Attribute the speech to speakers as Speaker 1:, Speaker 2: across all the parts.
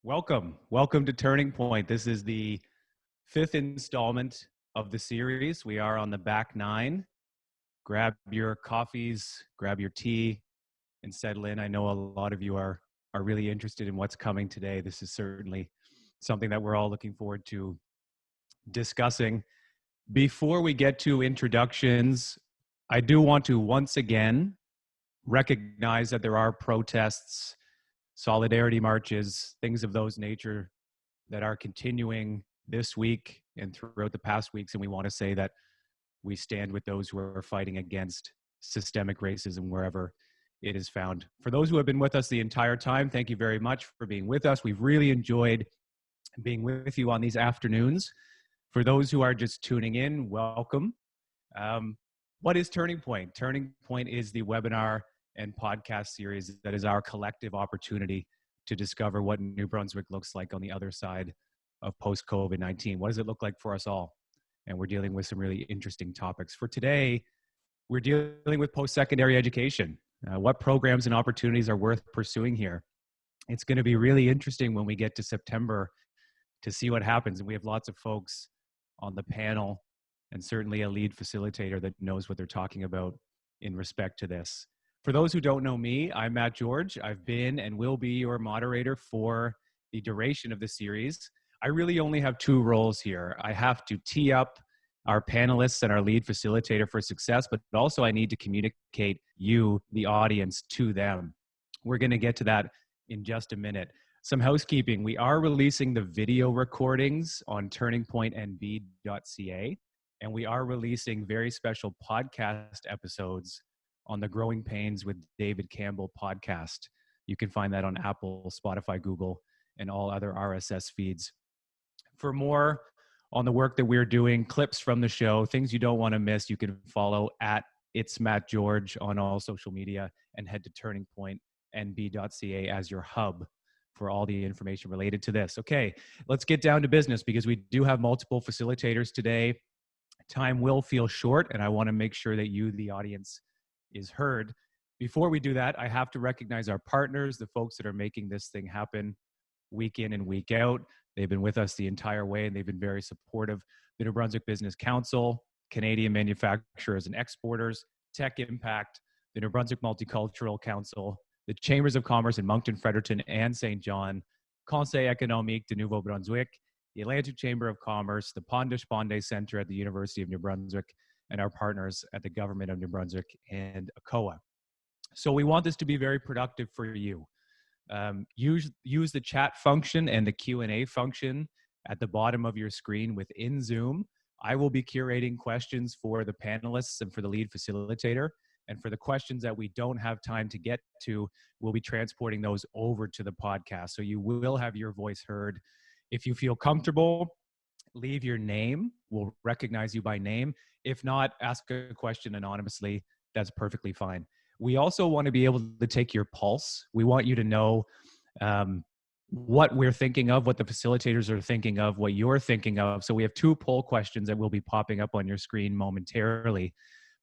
Speaker 1: Welcome to Turning Point. This is the fifth installment of the series. We are on the back nine. Grab your coffees, grab your tea, and settle in. I know a lot of you are really interested in what's coming today. This is certainly something that we're all looking forward to discussing. Before we get to introductions, I do want to once again recognize that there are protests, solidarity marches, things of those nature that are continuing this week and throughout the past weeks. And we want to say that we stand with those who are fighting against systemic racism wherever it is found. For those who have been with us the entire time, thank you very much for being with us. We've really enjoyed being with you on these afternoons. For those who are just tuning in, welcome. What is Turning Point? Turning Point is the webinar and podcast series that is our collective opportunity to discover what New Brunswick looks like on the other side of post-COVID-19. What does it look like for us all? And we're dealing with some really interesting topics. For today, we're dealing with post-secondary education. What programs and opportunities are worth pursuing here? It's going to be really interesting when we get to September to see what happens. And we have lots of folks on the panel and certainly a lead facilitator that knows what they're talking about in respect to this. For those who don't know me, I'm Matt George. I've been and will be your moderator for the duration of the series. I really only have two roles here. I have to tee up our panelists and our lead facilitator for success, but also I need to communicate you, the audience, to them. We're going to get to that in just a minute. Some housekeeping. We are releasing the video recordings on turningpointnb.ca, and we are releasing very special podcast episodes on the Growing Pains with David Campbell podcast. You can find that on Apple, Spotify, Google, and all other RSS feeds. For more on the work that we're doing, clips from the show, things you don't want to miss, you can follow at It's Matt George on all social media and head to turningpointnb.ca as your hub for all the information related to this. Okay, let's get down to business because we do have multiple facilitators today. Time will feel short, and I want to make sure that you, the audience, is heard. Before we do that, I have to recognize our partners, the folks that are making this thing happen week in and week out. They've been with us the entire way, and they've been very supportive. The New Brunswick Business Council, Canadian Manufacturers and Exporters, Tech Impact, the New Brunswick Multicultural Council, the Chambers of Commerce in Moncton, Fredericton, and St. John, Conseil économique de Nouveau-Brunswick, the Atlantic Chamber of Commerce, the Pondish Bonde Center at the University of New Brunswick, and our partners at the Government of New Brunswick and ACOA. So we want this to be very productive for you. Use the chat function and the Q&A function at the bottom of your screen within Zoom. I will be curating questions for the panelists and for the lead facilitator. And for the questions that we don't have time to get to, we'll be transporting those over to the podcast. So you will have your voice heard. If you feel comfortable, leave your name. We'll recognize you by name. If not, ask a question anonymously. That's perfectly fine. We also want to be able to take your pulse. We want you to know what we're thinking of, what the facilitators are thinking of, what you're thinking of. So we have two poll questions that will be popping up on your screen momentarily.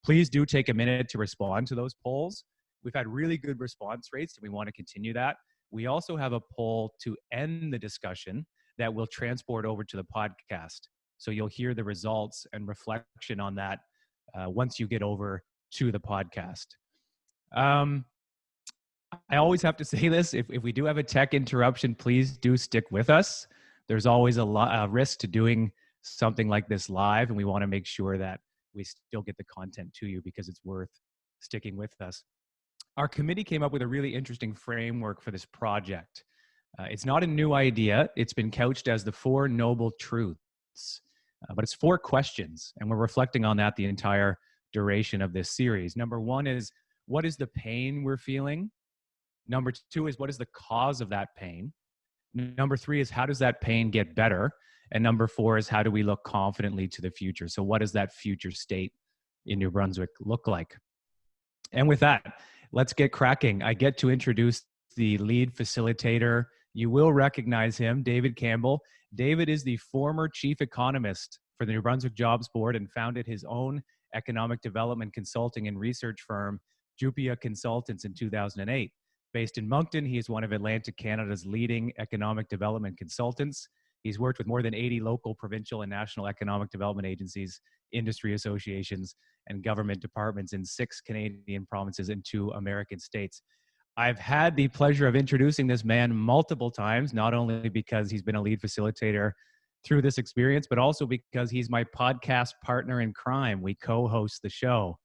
Speaker 1: Please do take a minute to respond to those polls. We've had really good response rates, and we want to continue that. We also have a poll to end the discussion that will transport over to the podcast. So you'll hear the results and reflection on that once you get over to the podcast. I always have to say this, if we do have a tech interruption, please do stick with us. There's always a risk to doing something like this live, and we want to make sure that we still get the content to you because it's worth sticking with us. Our committee came up with a really interesting framework for this project. It's not a new idea. It's been couched as the Four Noble Truths, but it's 4 questions, and we're reflecting on that the entire duration of this series. Number 1 is, what is the pain we're feeling? Number 2 is, what is the cause of that pain? Number 3 is, how does that pain get better? And number 4 is, how do we look confidently to the future? So what does that future state in New Brunswick look like? And with that, let's get cracking. I get to introduce the lead facilitator. You will recognize him, David Campbell. David is the former chief economist for the New Brunswick Jobs Board and founded his own economic development consulting and research firm, Jupia Consultants, in 2008. Based in Moncton, he is one of Atlantic Canada's leading economic development consultants. He's worked with more than 80 local, provincial, and national economic development agencies, industry associations, and government departments in 6 Canadian provinces and 2 American states. I've had the pleasure of introducing this man multiple times, not only because he's been a lead facilitator through this experience, but also because he's my podcast partner in crime. We co-host the show.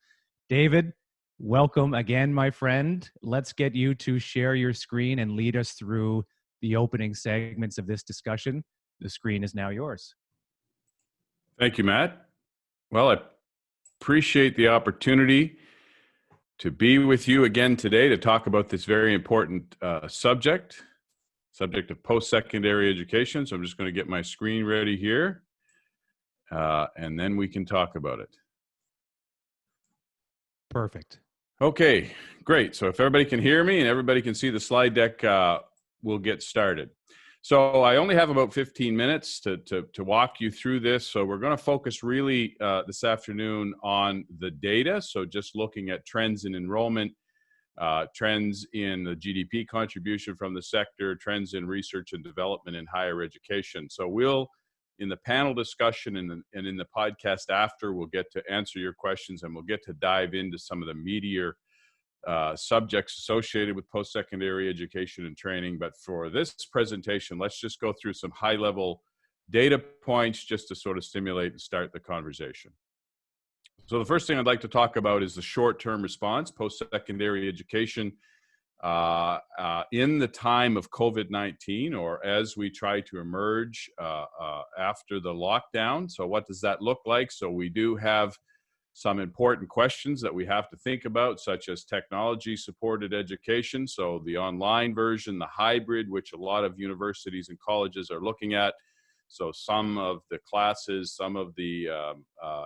Speaker 1: David, welcome again, my friend. Let's get you to share your screen and lead us through the opening segments of this discussion. The screen is now yours.
Speaker 2: Thank you, Matt. Well, I appreciate the opportunity to be with you again today to talk about this very important subject of post-secondary education. So I'm just going to get my screen ready here, and then we can talk about it.
Speaker 1: Perfect.
Speaker 2: Okay, great. So if everybody can hear me and everybody can see the slide deck, we'll get started. So I only have about 15 minutes to walk you through this. So we're going to focus really this afternoon on the data. So just looking at trends in enrollment, trends in the GDP contribution from the sector, trends in research and development in higher education. So we'll, in the panel discussion and in the podcast after, we'll get to answer your questions and we'll get to dive into some of the meatier subjects associated with post-secondary education and training. But for this presentation, let's just go through some high-level data points just to sort of stimulate and start the conversation. So the first thing I'd like to talk about is the short-term response, post-secondary education in the time of COVID-19, or as we try to emerge after the lockdown. So what does that look like? So we do have some important questions that we have to think about, such as technology-supported education. So the online version, the hybrid, which a lot of universities and colleges are looking at. So some of the classes, some of the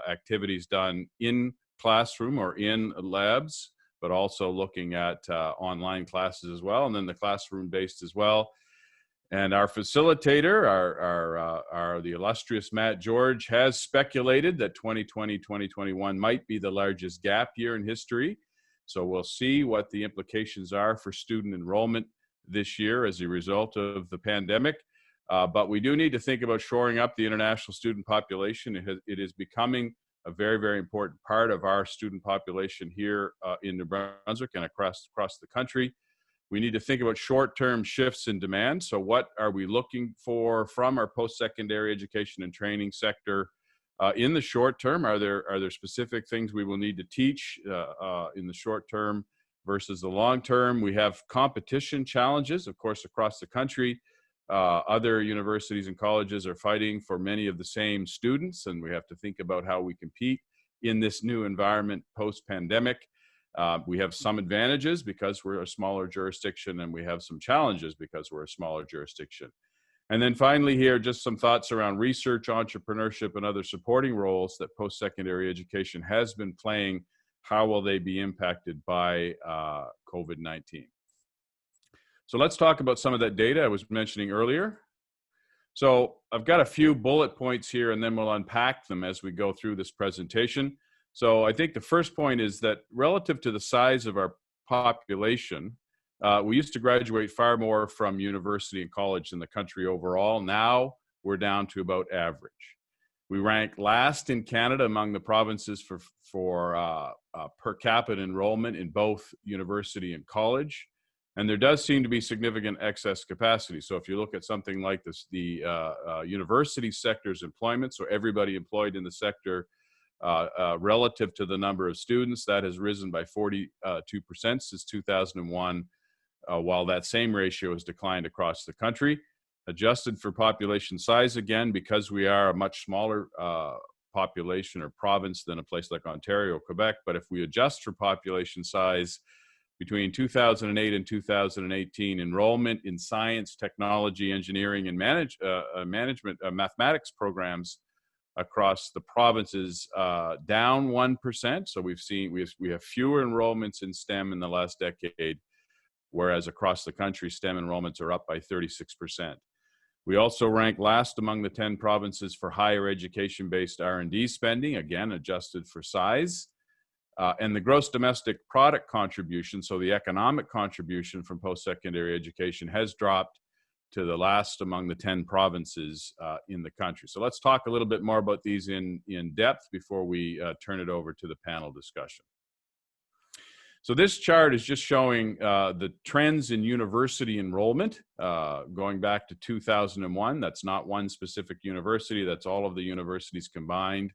Speaker 2: activities done in classroom or in labs, but also looking at online classes as well, and then the classroom-based as well. And our facilitator, the illustrious Matt George, has speculated that 2020-2021 might be the largest gap year in history. So we'll see what the implications are for student enrollment this year as a result of the pandemic. But we do need to think about shoring up the international student population. It is becoming a very, very important part of our student population here in New Brunswick and across the country. We need to think about short-term shifts in demand. So what are we looking for from our post-secondary education and training sector in the short term? Are there specific things we will need to teach in the short term versus the long term? We have competition challenges, of course, across the country. Other universities and colleges are fighting for many of the same students, and we have to think about how we compete in this new environment post-pandemic. We have some advantages because we're a smaller jurisdiction, and we have some challenges because we're a smaller jurisdiction. And then finally here, just some thoughts around research, entrepreneurship, and other supporting roles that post-secondary education has been playing. How will they be impacted by COVID-19? So let's talk about some of that data I was mentioning earlier. So I've got a few bullet points here, and then we'll unpack them as we go through this presentation. So I think the first point is that relative to the size of our population, we used to graduate far more from university and college than the country overall. Now we're down to about average. We rank last in Canada among the provinces for per capita enrollment in both university and college. And there does seem to be significant excess capacity. So if you look at something like this, the university sector's employment, so everybody employed in the sector, relative to the number of students, that has risen by 42% since 2001, while that same ratio has declined across the country. Adjusted for population size, again, because we are a much smaller population or province than a place like Ontario or Quebec, but if we adjust for population size, between 2008 and 2018, enrollment in science, technology, engineering, and mathematics programs across the provinces down 1%. So we have fewer enrollments in STEM in the last decade, whereas across the country, STEM enrollments are up by 36%. We also rank last among the 10 provinces for higher education-based R&D spending, again, adjusted for size. And the gross domestic product contribution, so the economic contribution from post-secondary education, has dropped to the last among the 10 provinces in the country. So let's talk a little bit more about these in depth before we turn it over to the panel discussion. So this chart is just showing the trends in university enrollment going back to 2001. That's not one specific university, that's all of the universities combined.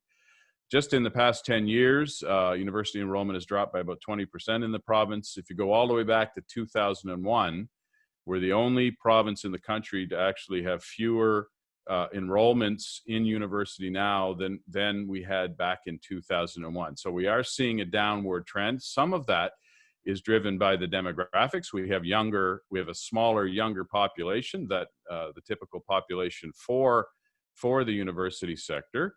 Speaker 2: Just in the past 10 years, university enrollment has dropped by about 20% in the province. If you go all the way back to 2001, we're the only province in the country to actually have fewer enrollments in university now than we had back in 2001. So we are seeing a downward trend. Some of that is driven by the demographics. We have a smaller, younger population that the typical population for the university sector.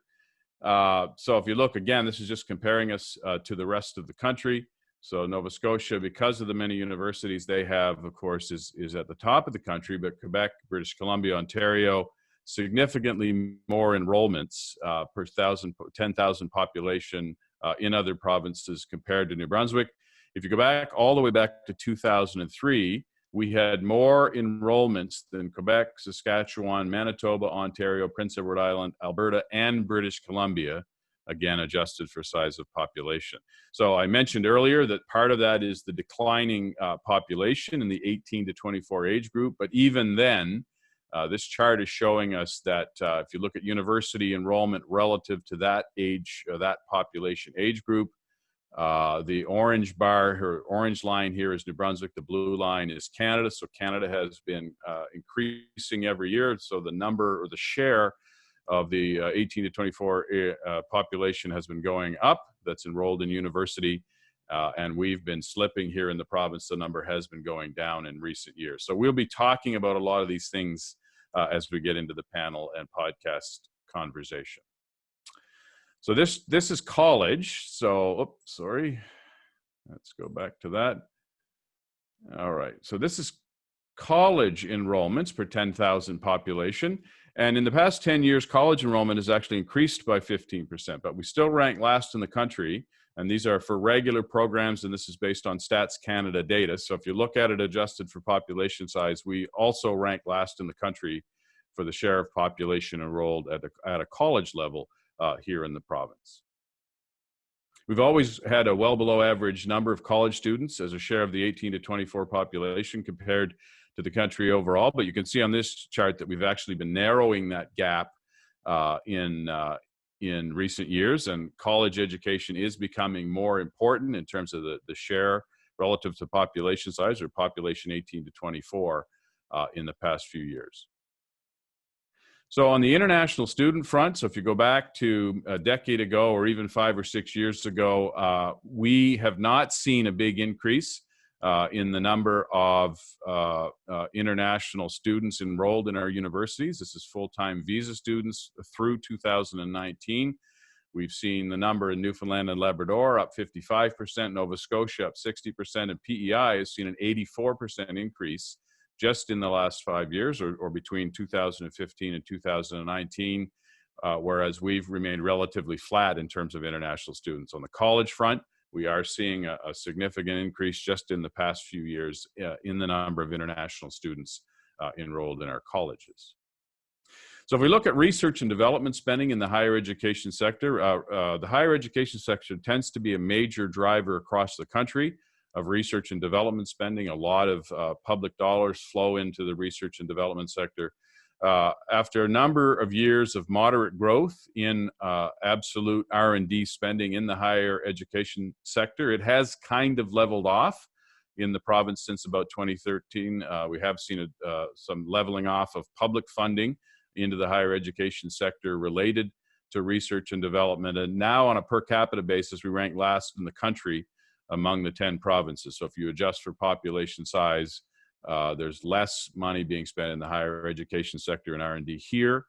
Speaker 2: So if you look again, this is just comparing us to the rest of the country. So Nova Scotia, because of the many universities they have, of course, is at the top of the country, but Quebec, British Columbia, Ontario, significantly more enrollments per 10,000 population in other provinces compared to New Brunswick. If you go back all the way back to 2003, we had more enrollments than Quebec, Saskatchewan, Manitoba, Ontario, Prince Edward Island, Alberta, and British Columbia, again, adjusted for size of population. So I mentioned earlier that part of that is the declining population in the 18 to 24 age group. But even then, this chart is showing us that if you look at university enrollment relative to that age, that population age group, the orange bar, or orange line here is New Brunswick, the blue line is Canada. So Canada has been increasing every year. So the number or the share of the 18 to 24 population has been going up that's enrolled in university, and we've been slipping here in the province. The number has been going down in recent years. So we'll be talking about a lot of these things as we get into the panel and podcast conversation. So this is college. So, oops, sorry. Let's go back to that. All right. So this is college enrollments per 10,000 population. And in the past 10 years, college enrollment has actually increased by 15%, but we still rank last in the country. And these are for regular programs, and this is based on Stats Canada data. So if you look at it adjusted for population size, we also rank last in the country for the share of population enrolled at a college level here in the province. We've always had a well below average number of college students as a share of the 18 to 24 population compared to the country overall, but you can see on this chart that we've actually been narrowing that gap in recent years, and college education is becoming more important in terms of the share relative to population size, or population 18 to 24 in the past few years. So on the international student front, so if you go back to a decade ago or even 5 or 6 years ago, we have not seen a big increase in the number of international students enrolled in our universities. This is full-time visa students through 2019. We've seen the number in Newfoundland and Labrador up 55%, Nova Scotia up 60%, and PEI has seen an 84% increase just in the last 5 years, or between 2015 and 2019, whereas we've remained relatively flat in terms of international students. On the college front, we are seeing a significant increase just in the past few years in the number of international students enrolled in our colleges. So if we look at research and development spending in the higher education sector, the higher education sector tends to be a major driver across the country of research and development spending. A lot of public dollars flow into the research and development sector. After a number of years of moderate growth in absolute R&D spending in the higher education sector, it has kind of leveled off in the province since about 2013. We have seen some leveling off of public funding into the higher education sector related to research and development. And now on a per capita basis, we rank last in the country among the 10 provinces. So if you adjust for population size, there's less money being spent in the higher education sector and R&D here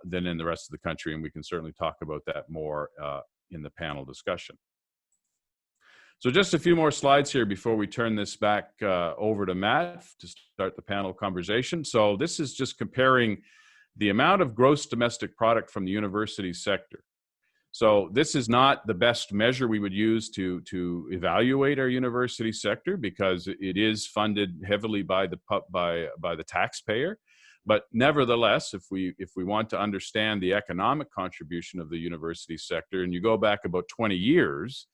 Speaker 2: than in the rest of the country, and we can certainly talk about that more in the panel discussion. So just a few more slides here before we turn this back over to Matt to start the panel conversation. So this is just comparing the amount of gross domestic product from the university sector. So this is not the best measure we would use to evaluate our university sector, because it is funded heavily by the taxpayer. But nevertheless, if we want to understand the economic contribution of the university sector, and you go back about 20 years,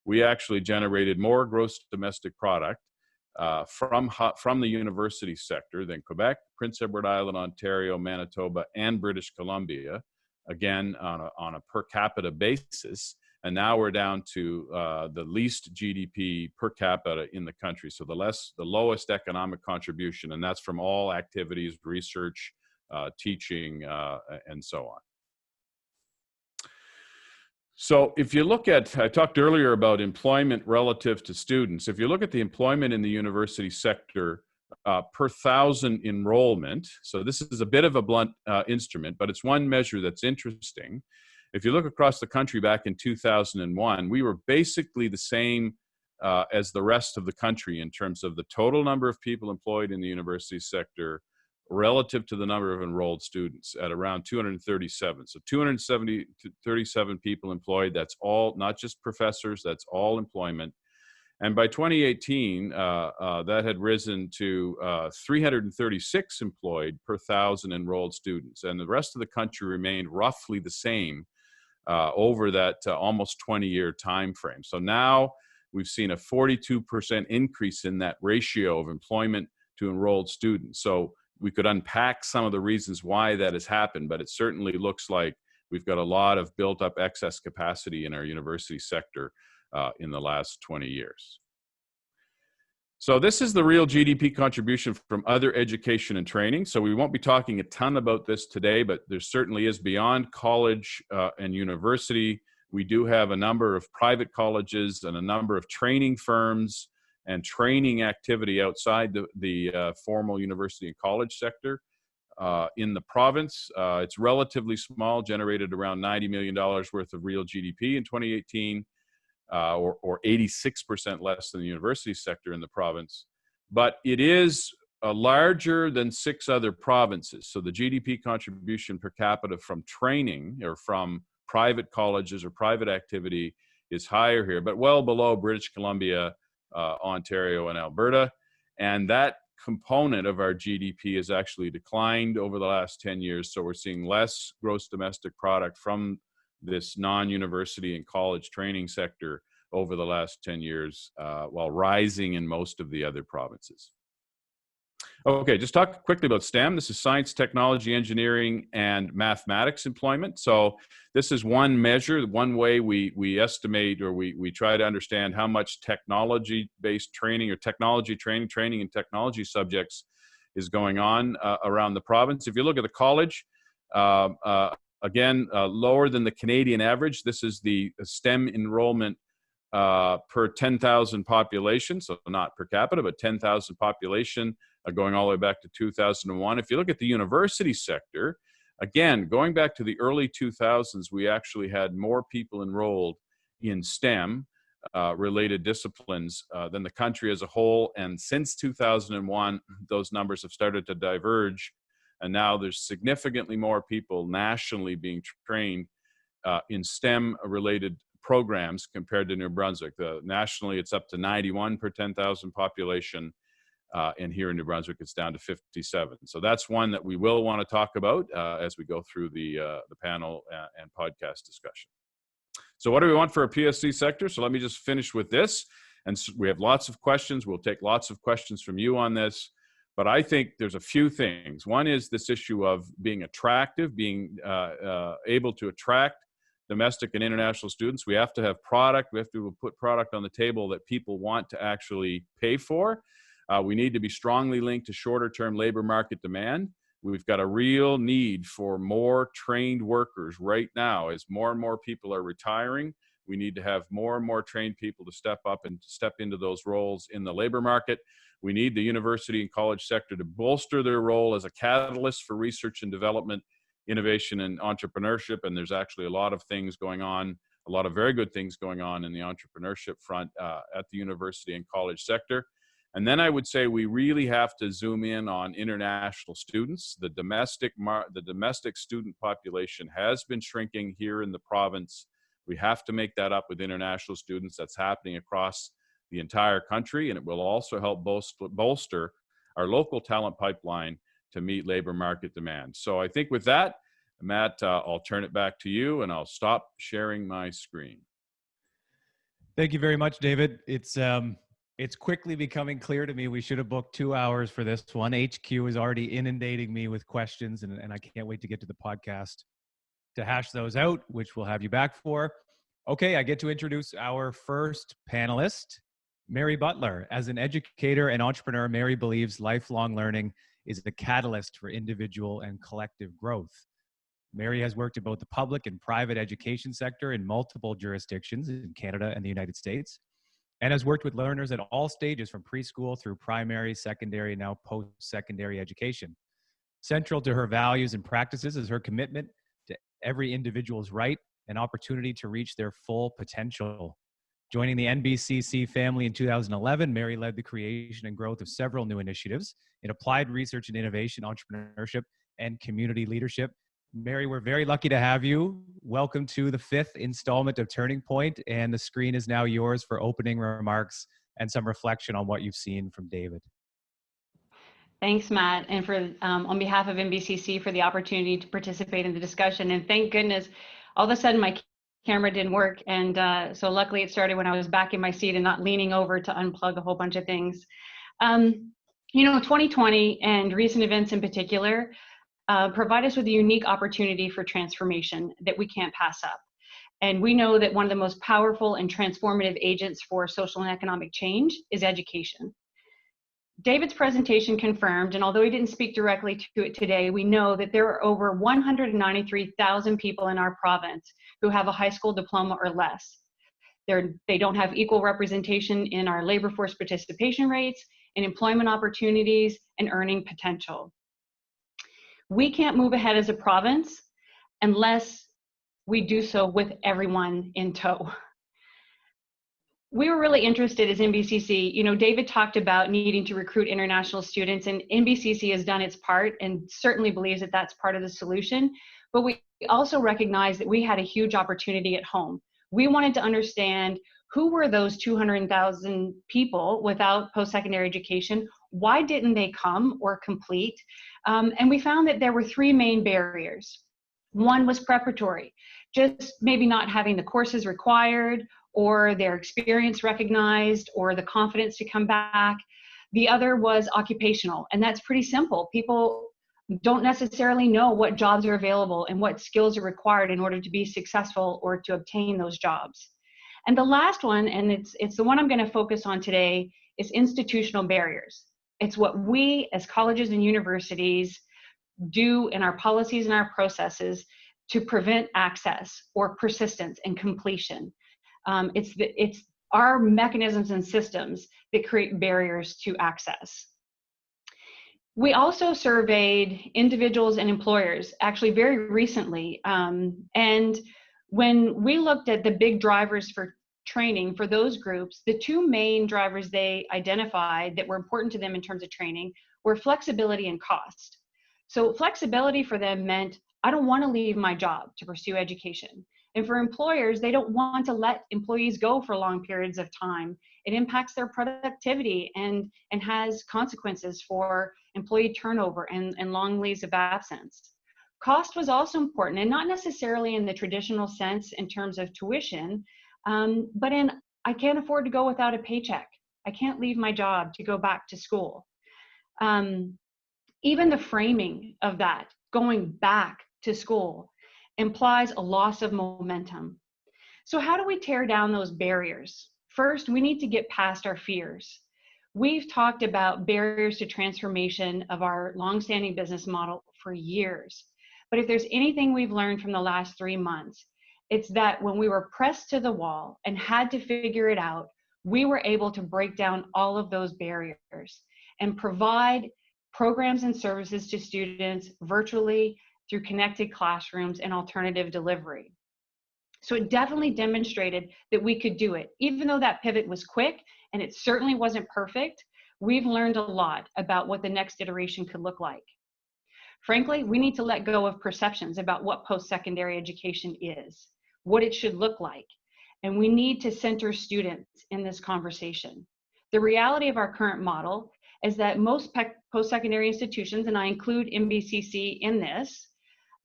Speaker 2: we actually generated more gross domestic product from the university sector than Quebec, Prince Edward Island, Ontario, Manitoba, and British Columbia, again on a per capita basis. And now we're down to the least GDP per capita in the country, so the lowest economic contribution, and that's from all activities, research, teaching, and so on. So if you look at, I talked earlier about employment relative to students. If you look at the employment in the university sector per thousand enrollment, so this is a bit of a blunt instrument, but it's one measure that's interesting. If you look across the country back in 2001, we were basically the same as the rest of the country in terms of the total number of people employed in the university sector relative to the number of enrolled students at around 237. So 237 people employed. That's all, not just professors, that's all employment. And by 2018, that had risen to 336 employed per thousand enrolled students. And the rest of the country remained roughly the same over that almost 20-year time frame. So now we've seen a 42% increase in that ratio of employment to enrolled students. So we could unpack some of the reasons why that has happened, but it certainly looks like we've got a lot of built up excess capacity in our university sector in the last 20 years. So this is the real GDP contribution from other education and training. So we won't be talking a ton about this today, but there certainly is beyond college and university. We do have a number of private colleges and a number of training firms and training activity outside the formal university and college sector in the province. It's relatively small, generated around $90 million worth of real GDP in 2018, or 86% less than the university sector in the province. But it is larger than 6 other provinces. So the GDP contribution per capita from training or from private colleges or private activity is higher here, but well below British Columbia, Ontario, and Alberta. And that component of our GDP has actually declined over the last 10 years. So we're seeing less gross domestic product from this non-university and college training sector over the last 10 years, while rising in most of the other provinces. Okay, just talk quickly about STEM. This is science, technology, engineering, and mathematics employment. So this is one measure, one way we estimate, or we try to understand how much technology-based training or technology training in technology subjects is going on around the province. If you look at the college, again, lower than the Canadian average. This is the STEM enrollment per 10,000 population, so not per capita, but 10,000 population, going all the way back to 2001. If you look at the university sector, again, going back to the early 2000s, we actually had more people enrolled in STEM related disciplines than the country as a whole. And since 2001, those numbers have started to diverge. And now there's significantly more people nationally being trained in STEM related programs compared to New Brunswick. Nationally, it's up to 91 per 10,000 population. And here in New Brunswick, it's down to 57. So that's one that we will want to talk about as we go through the panel and podcast discussion. So what do we want for a PSC sector? So let me just finish with this. And so we have lots of questions. We'll take lots of questions from you on this. But I think there's a few things. One is this issue of being attractive, being able to attract domestic and international students. We have to have product. We have to put product on the table that people want to actually pay for. We need to be strongly linked to shorter-term labor market demand. We've got a real need for more trained workers right now. As more and more people are retiring, we need to have more and more trained people to step up and step into those roles in the labor market. We need the university and college sector to bolster their role as a catalyst for research and development, innovation, and entrepreneurship. And there's actually a lot of things going on, a lot of very good things going on in the entrepreneurship front at the university and college sector. And then I would say we really have to zoom in on international students. The domestic student population has been shrinking here in the province We have to make that up with international students. That's happening across the entire country, and it will also help bolster our local talent pipeline to meet labor market demand. So I think with that, Matt, I'll turn it back to you, and I'll stop sharing my screen.
Speaker 1: Thank you very much, David. It's quickly becoming clear to me we should have booked 2 hours for this one. HQ is already inundating me with questions, and I can't wait to get to the podcast to hash those out, which we'll have you back for. Okay, I get to introduce our first panelist, Mary Butler. As an educator and entrepreneur, Mary believes lifelong learning is the catalyst for individual and collective growth. Mary has worked in both the public and private education sector in multiple jurisdictions in Canada and the United States, and has worked with learners at all stages from preschool through primary, secondary, and now post-secondary education. Central to her values and practices is her commitment to every individual's right and opportunity to reach their full potential. Joining the NBCC family in 2011, Mary led the creation and growth of several new initiatives in applied research and innovation, entrepreneurship, and community leadership. Mary, we're very lucky to have you. Welcome to the 5th installment of Turning Point, and the screen is now yours for opening remarks and some reflection on what you've seen from David.
Speaker 3: Thanks, Matt, and for on behalf of NBCC for the opportunity to participate in the discussion. And thank goodness, all of a sudden my camera didn't work, and so luckily it started when I was back in my seat and not leaning over to unplug a whole bunch of things. 2020 and recent events in particular provide us with a unique opportunity for transformation that we can't pass up. And we know that one of the most powerful and transformative agents for social and economic change is education. David's presentation confirmed, and although he didn't speak directly to it today, we know that there are over 193,000 people in our province who have a high school diploma or less. They don't have equal representation in our labor force participation rates, in employment opportunities, and earning potential. We can't move ahead as a province unless we do so with everyone in tow. We were really interested as NBCC. David talked about needing to recruit international students, and NBCC has done its part and certainly believes that that's part of the solution. But we also recognize that we had a huge opportunity at home. We wanted to understand who were those 200,000 people without post-secondary education. Why didn't they come or complete? And we found that there were 3 main barriers. One was preparatory, just maybe not having the courses required, or their experience recognized, or the confidence to come back. The other was occupational, and that's pretty simple. People don't necessarily know what jobs are available and what skills are required in order to be successful or to obtain those jobs. And the last one, and it's the one I'm going to focus on today, is institutional barriers. It's what we as colleges and universities do in our policies and our processes to prevent access or persistence and completion. It's our mechanisms and systems that create barriers to access. We also surveyed individuals and employers, actually very recently, and when we looked at the big drivers for training for those groups, the 2 main drivers they identified that were important to them in terms of training were flexibility and cost. So flexibility for them meant, I don't want to leave my job to pursue education. And for employers, they don't want to let employees go for long periods of time. It impacts their productivity and has consequences for employee turnover and long leaves of absence. Cost was also important, and not necessarily in the traditional sense in terms of tuition, but in I can't afford to go without a paycheck. I can't leave my job to go back to school. Even the framing of that, going back to school, implies a loss of momentum. So how do we tear down those barriers? First, we need to get past our fears. We've talked about barriers to transformation of our longstanding business model for years. But if there's anything we've learned from the last 3 months, it's that when we were pressed to the wall and had to figure it out, we were able to break down all of those barriers and provide programs and services to students virtually through connected classrooms and alternative delivery. So it definitely demonstrated that we could do it. Even though that pivot was quick and it certainly wasn't perfect, we've learned a lot about what the next iteration could look like. Frankly, we need to let go of perceptions about what post-secondary education is. what it should look like. And we need to center students in this conversation. The reality of our current model is that most post-secondary institutions, and I include MBCC in this,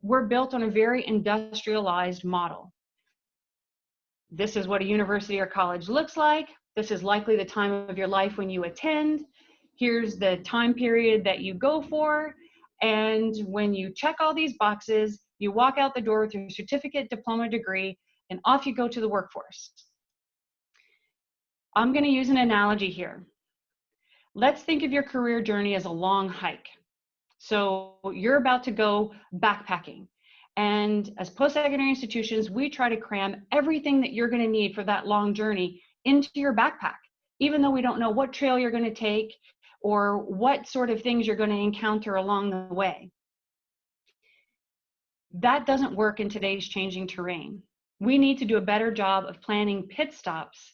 Speaker 3: were built on a very industrialized model. This is what a university or college looks like. This is likely the time of your life when you attend. Here's the time period that you go for. And when you check all these boxes, you walk out the door with your certificate, diploma, degree, and off you go to the workforce. I'm going to use an analogy here. Let's think of your career journey as a long hike. So you're about to go backpacking. And as post-secondary institutions, we try to cram everything that you're going to need for that long journey into your backpack, even though we don't know what trail you're going to take or what sort of things you're going to encounter along the way. That doesn't work in today's changing terrain. We need to do a better job of planning pit stops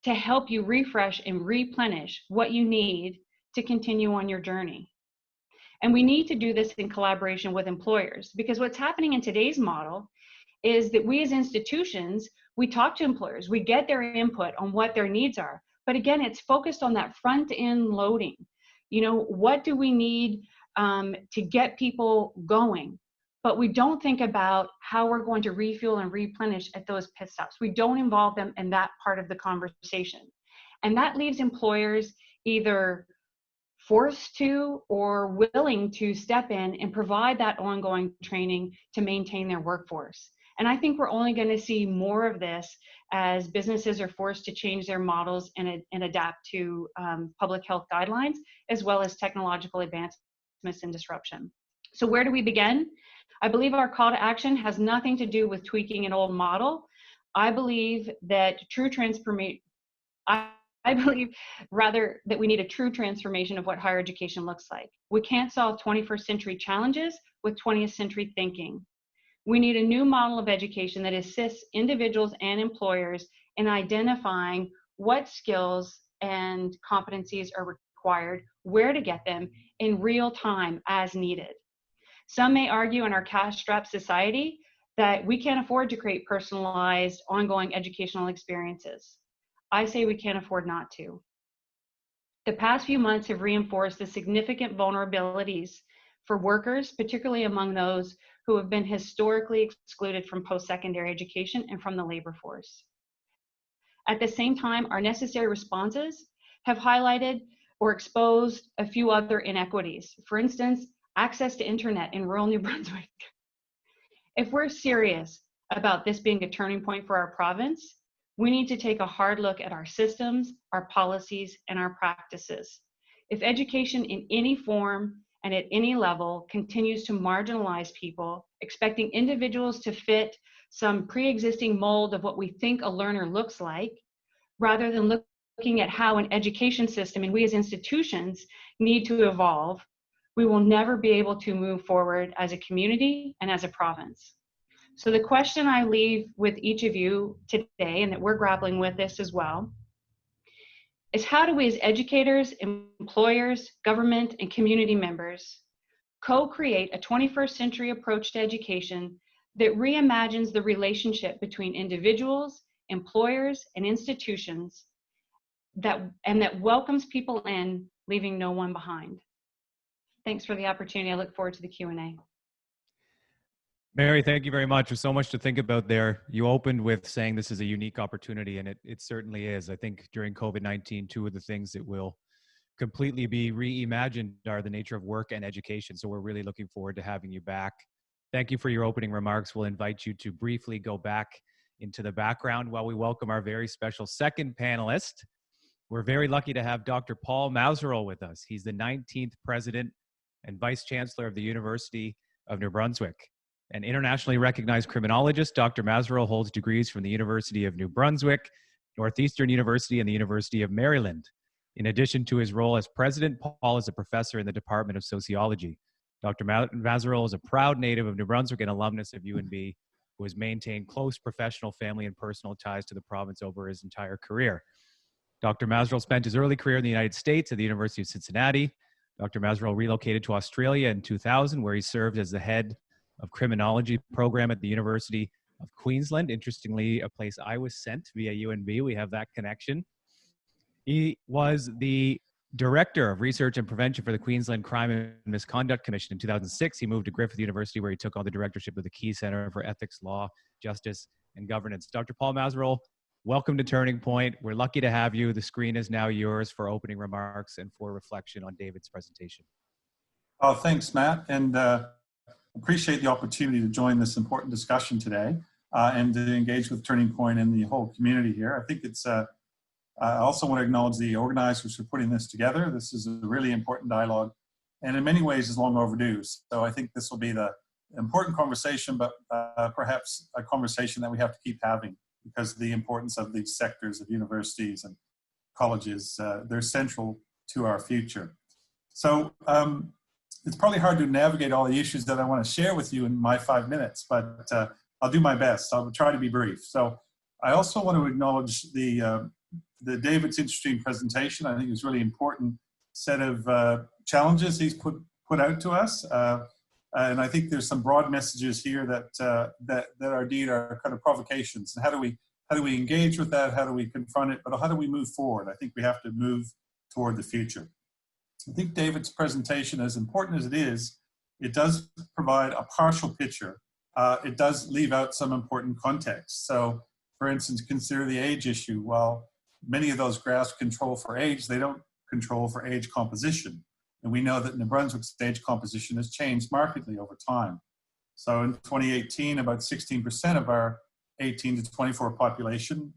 Speaker 3: to help you refresh and replenish what you need to continue on your journey. And we need to do this in collaboration with employers, because what's happening in today's model is that we as institutions, we talk to employers, we get their input on what their needs are. But again, it's focused on that front end loading. You know, what do we need to get people going? But we don't think about how we're going to refuel and replenish at those pit stops. We don't involve them in that part of the conversation. And that leaves employers either forced to or willing to step in and provide that ongoing training to maintain their workforce. And I think we're only going to see more of this as businesses are forced to change their models and adapt to public health guidelines, as well as technological advancements and disruption. So where do we begin? I believe our call to action has nothing to do with tweaking an old model. I believe that true transformation, I believe rather that we need a true transformation of what higher education looks like. We can't solve 21st century challenges with 20th century thinking. We need a new model of education that assists individuals and employers in identifying what skills and competencies are required, where to get them in real time as needed. Some may argue in our cash-strapped society that we can't afford to create personalized, ongoing educational experiences. I say we can't afford not to. The past few months have reinforced the significant vulnerabilities for workers, particularly among those who have been historically excluded from post-secondary education and from the labor force. At the same time, our necessary responses have highlighted or exposed a few other inequities. For instance, access to internet in rural New Brunswick. If we're serious about this being a turning point for our province, we need to take a hard look at our systems, our policies, and our practices. If education in any form and at any level continues to marginalize people, expecting individuals to fit some pre-existing mold of what we think a learner looks like, rather than looking at how an education system and we as institutions need to evolve, we will never be able to move forward as a community and as a province. So the question I leave with each of you today, and that we're grappling with this as well, is how do we as educators, employers, government, and community members co-create a 21st century approach to education that reimagines the relationship between individuals, employers, and institutions that welcomes people in, leaving no one behind. Thanks for the opportunity. I look forward to the Q&A.
Speaker 1: Mary, thank you very much. There's so much to think about there. You opened with saying this is a unique opportunity, and it certainly is. I think during COVID-19, two of the things that will completely be reimagined are the nature of work and education. So we're really looking forward to having you back. Thank you for your opening remarks. We'll invite you to briefly go back into the background while we welcome our very special second panelist. We're very lucky to have Dr. Paul Mazerow with us. He's the 19th president and vice chancellor of the University of New Brunswick. An internationally recognized criminologist, Dr. Mazerow holds degrees from the University of New Brunswick, Northeastern University, and the University of Maryland. In addition to his role as president, Paul is a professor in the Department of Sociology. Dr. Mazerow is a proud native of New Brunswick and alumnus of UNB, who has maintained close professional, family, and personal ties to the province over his entire career. Dr. Mazerow spent his early career in the United States at the University of Cincinnati. Dr. Mazerow relocated to Australia in 2000, where he served as the head of criminology program at the University of Queensland. Interestingly, a place I was sent via UNB. We have that connection. He was the Director of Research and Prevention for the Queensland Crime and Misconduct Commission in 2006. He moved to Griffith University, where he took on the directorship of the Key Center for Ethics, Law, Justice, and Governance. Dr. Paul Mazerolle, welcome to Turning Point. We're lucky to have you. The screen is now yours for opening remarks and for reflection on David's presentation.
Speaker 4: Oh, thanks, Matt, and appreciate the opportunity to join this important discussion today and to engage with Turning Point and the whole community here. I think it's I also want to acknowledge the organizers for putting this together. This is a really important dialogue, and in many ways is long overdue. So I think this will be the important conversation, but perhaps a conversation that we have to keep having because of the importance of these sectors of universities and colleges. They're central to our future. So it's probably hard to navigate all the issues that I want to share with you in my 5 minutes, but I'll do my best. I'll try to be brief. So I also want to acknowledge the David's interesting presentation. I think it's really important set of challenges he's put out to us. And I think there's some broad messages here that are indeed are kind of provocations. And how do we engage with that? How do we confront it? But how do we move forward? I think we have to move toward the future. I think David's presentation, as important as it is, it does provide a partial picture. It does leave out some important context. So, for instance, consider the age issue. Well, many of those graphs control for age. They don't control for age composition. And we know that New Brunswick's age composition has changed markedly over time. So in 2018, about 16% of our 18 to 24 population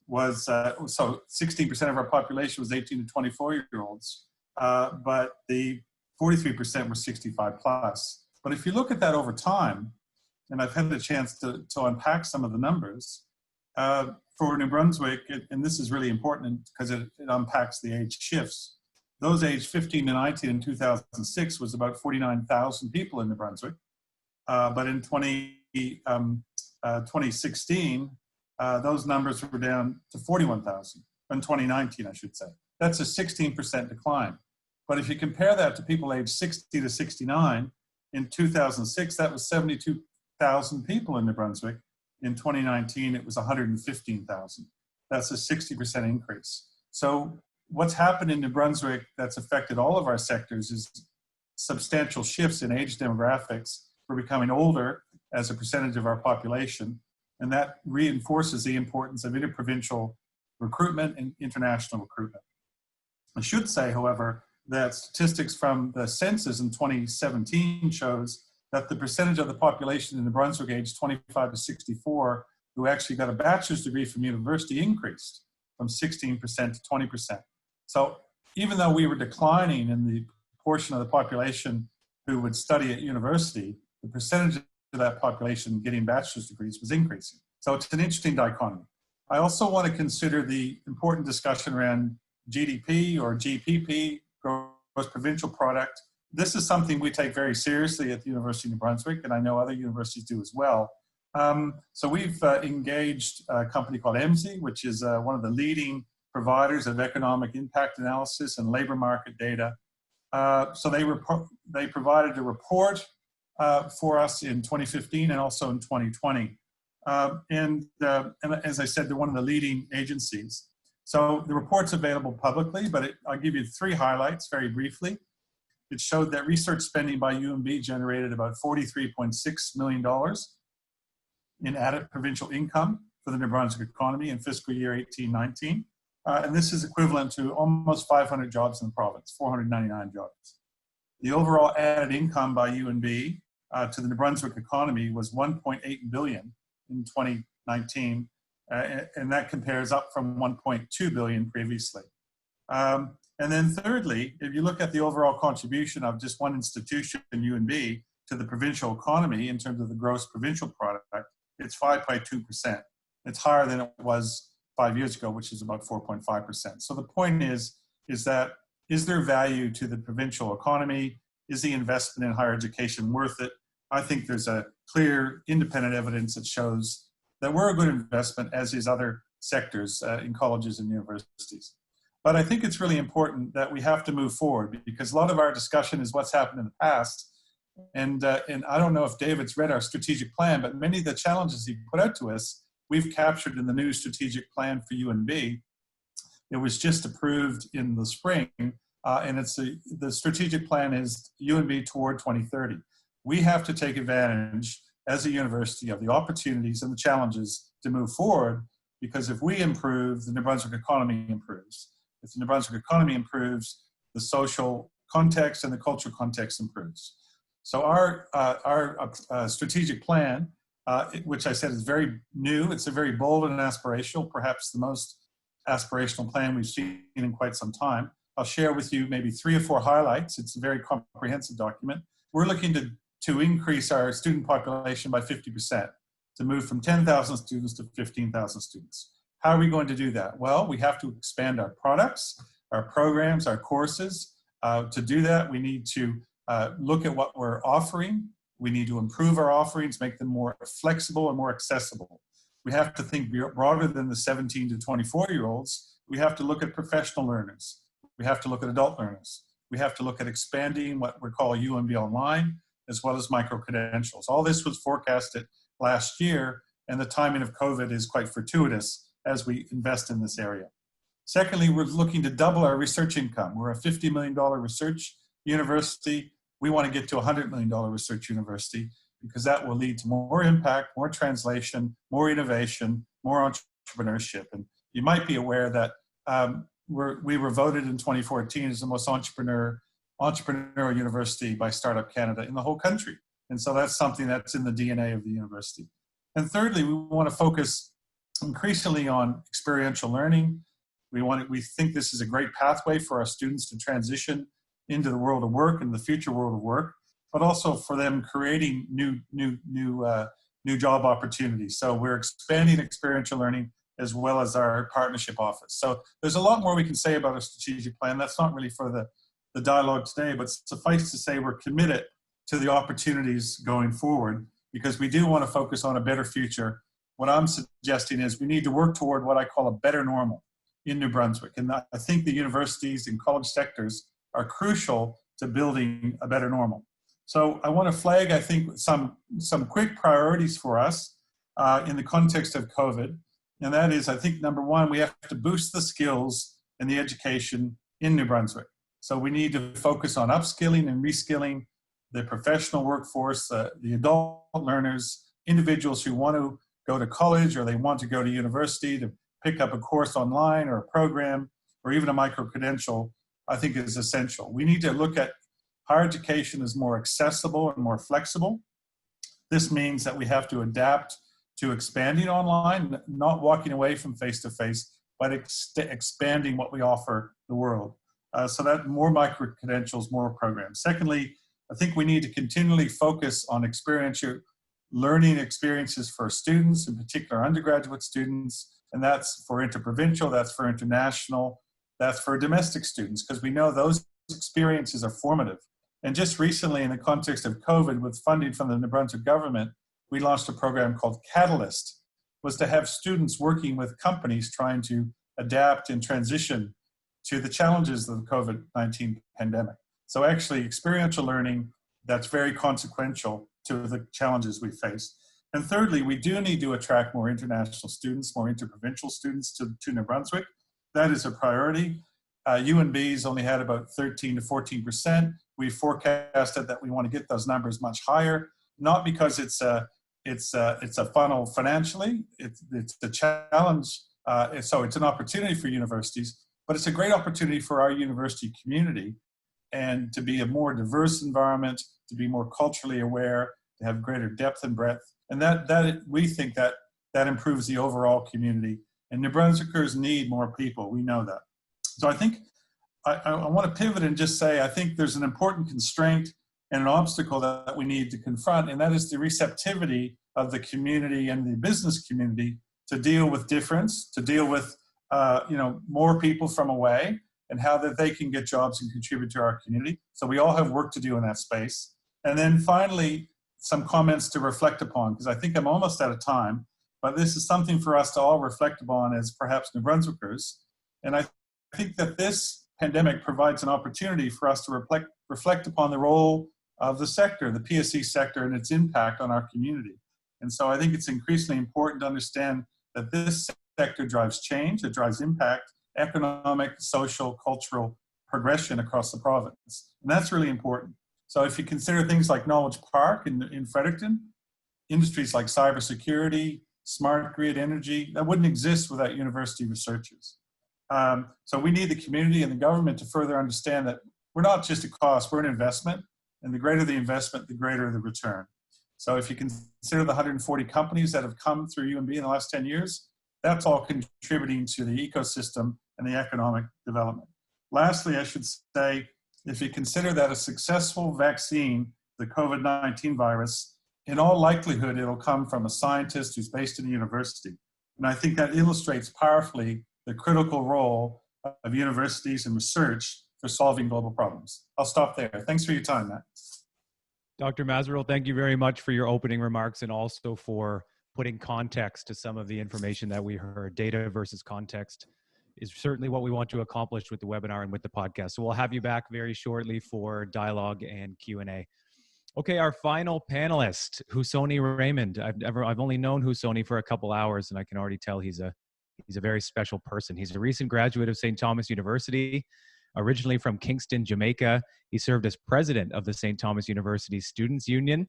Speaker 4: was 16% of our population was 18 to 24-year-olds, but the 43% were 65 plus. But if you look at that over time, and I've had the chance to unpack some of the numbers, for New Brunswick, and this is really important because it unpacks the age shifts. Those aged 15 to 19 in 2006 was about 49,000 people in New Brunswick. But in 2016, those numbers were down to 41,000. In 2019, I should say. That's a 16% decline. But if you compare that to people aged 60 to 69, in 2006, that was 72,000 people in New Brunswick. In 2019, it was 115,000. That's a 60% increase. So what's happened in New Brunswick that's affected all of our sectors is substantial shifts in age demographics. We're becoming older as a percentage of our population, and that reinforces the importance of interprovincial recruitment and international recruitment. I should say, however, that statistics from the census in 2017 shows that the percentage of the population in New Brunswick aged 25 to 64 who actually got a bachelor's degree from university increased from 16% to 20%. So even though we were declining in the portion of the population who would study at university, the percentage of that population getting bachelor's degrees was increasing. So it's an interesting dichotomy. I also want to consider the important discussion around GDP or GPP, gross provincial product. This is something we take very seriously at the University of New Brunswick, and I know other universities do as well. So we've engaged a company called EMSI, which is one of the leading providers of economic impact analysis and labor market data. So they provided a report for us in 2015 and also in 2020. And as I said, they're one of the leading agencies. So the report's available publicly, but I'll give you 3 highlights very briefly. It showed that research spending by UNB generated about $43.6 million in added provincial income for the New Brunswick economy in fiscal year 18-19. And this is equivalent to almost 500 jobs in the province, 499 jobs. The overall added income by UNB to the New Brunswick economy was $1.8 billion in 2019, and that compares up from $1.2 billion previously. And then thirdly, if you look at the overall contribution of just one institution, UNB, to the provincial economy in terms of the gross provincial product, it's 5.2%. It's higher than it was 5 years ago, which is about 4.5%. So the point is that, is there value to the provincial economy? Is the investment in higher education worth it? I think there's a clear independent evidence that shows that we're a good investment, as is other sectors in colleges and universities. But I think it's really important that we have to move forward, because a lot of our discussion is what's happened in the past, And I don't know if David's read our strategic plan, but many of the challenges he put out to us, we've captured in the new strategic plan for UNB. It was just approved in the spring, and the strategic plan is UNB toward 2030. We have to take advantage as a university of the opportunities and the challenges to move forward, because if we improve, the New Brunswick economy improves. If the New Brunswick economy improves, the social context and the cultural context improves. So our strategic plan, which I said is very new, it's a very bold and aspirational, perhaps the most aspirational plan we've seen in quite some time. I'll share with you maybe 3 or 4 highlights. It's a very comprehensive document. We're looking to increase our student population by 50%, to move from 10,000 students to 15,000 students. How are we going to do that? Well, we have to expand our products, our programs, our courses. To do that, we need to look at what we're offering. We need to improve our offerings, make them more flexible and more accessible. We have to think broader than the 17 to 24-year-olds. We have to look at professional learners. We have to look at adult learners. We have to look at expanding what we call UNB Online, as well as micro-credentials. All this was forecasted last year, and the timing of COVID is quite fortuitous as we invest in this area. Secondly, we're looking to double our research income. We're a $50 million research university. We want to get to a $100 million research university, because that will lead to more impact, more translation, more innovation, more entrepreneurship. And you might be aware that we were voted in 2014 as the most entrepreneurial university by Startup Canada in the whole country. And so that's something that's in the DNA of the university. And thirdly, we want to focus increasingly on experiential learning. We think this is a great pathway for our students to transition into the world of work and the future world of work, but also for them creating new job opportunities. So we're expanding experiential learning as well as our partnership office. So there's a lot more we can say about our strategic plan. That's not really for the dialogue today, but suffice to say we're committed to the opportunities going forward, because we do want to focus on a better future. What I'm suggesting is we need to work toward what I call a better normal in New Brunswick. And I think the universities and college sectors are crucial to building a better normal. So I want to flag, I think, some quick priorities for us in the context of COVID. And that is, I think, number one, we have to boost the skills and the education in New Brunswick. So we need to focus on upskilling and reskilling the professional workforce, the adult learners, individuals who want to go to college or they want to go to university to pick up a course online or a program or even a micro-credential, I think is essential. We need to look at higher education as more accessible and more flexible. This means that we have to adapt to expanding online, not walking away from face-to-face, but expanding what we offer the world. So that more micro-credentials, more programs. Secondly, I think we need to continually focus on experiential learning experiences for students, in particular undergraduate students, and that's for interprovincial, that's for international, that's for domestic students, because we know those experiences are formative. And just recently, in the context of COVID, with funding from the New Brunswick government, we launched a program called Catalyst, was to have students working with companies trying to adapt and transition to the challenges of the COVID-19 pandemic. So actually, experiential learning, that's very consequential to the challenges we face. And thirdly, we do need to attract more international students, more interprovincial students to New Brunswick. That is a priority. UNB's only had about 13 to 14%. We forecasted that we want to get those numbers much higher, not because it's a funnel financially, it's a challenge, so it's an opportunity for universities, but it's a great opportunity for our university community and to be a more diverse environment, to be more culturally aware, to have greater depth and breadth. And that we think that improves the overall community. And New Brunswickers need more people, we know that. So I think I want to pivot and just say, I think there's an important constraint and an obstacle that we need to confront, and that is the receptivity of the community and the business community to deal with difference, to deal with more people from away, and how that they can get jobs and contribute to our community. So we all have work to do in that space. And then finally, some comments to reflect upon, because I think I'm almost out of time, but this is something for us to all reflect upon as perhaps New Brunswickers. And I think that this pandemic provides an opportunity for us to reflect upon the role of the sector, the PSC sector, and its impact on our community. And so I think it's increasingly important to understand that this sector drives change, it drives impact, economic, social, cultural progression across the province. And that's really important. So if you consider things like Knowledge Park in Fredericton, industries like cybersecurity, smart grid energy, that wouldn't exist without university researchers. So we need the community and the government to further understand that we're not just a cost, we're an investment. And the greater the investment, the greater the return. So if you consider the 140 companies that have come through UNB in the last 10 years, that's all contributing to the ecosystem and the economic development. Lastly, I should say, if you consider that a successful vaccine, the COVID-19 virus, in all likelihood, it'll come from a scientist who's based in a university. And I think that illustrates powerfully the critical role of universities and research for solving global problems. I'll stop there. Thanks for your time, Matt.
Speaker 1: Dr. Mazerel, thank you very much for your opening remarks and also for putting context to some of the information that we heard. Data versus context is certainly what we want to accomplish with the webinar and with the podcast. So we'll have you back very shortly for dialogue and Q&A. Okay, our final panelist, Husoni Raymond. I've only known Husoni for a couple hours, and I can already tell he's a very special person. He's a recent graduate of St. Thomas University. Originally from Kingston, Jamaica, he served as president of the St. Thomas University Students' Union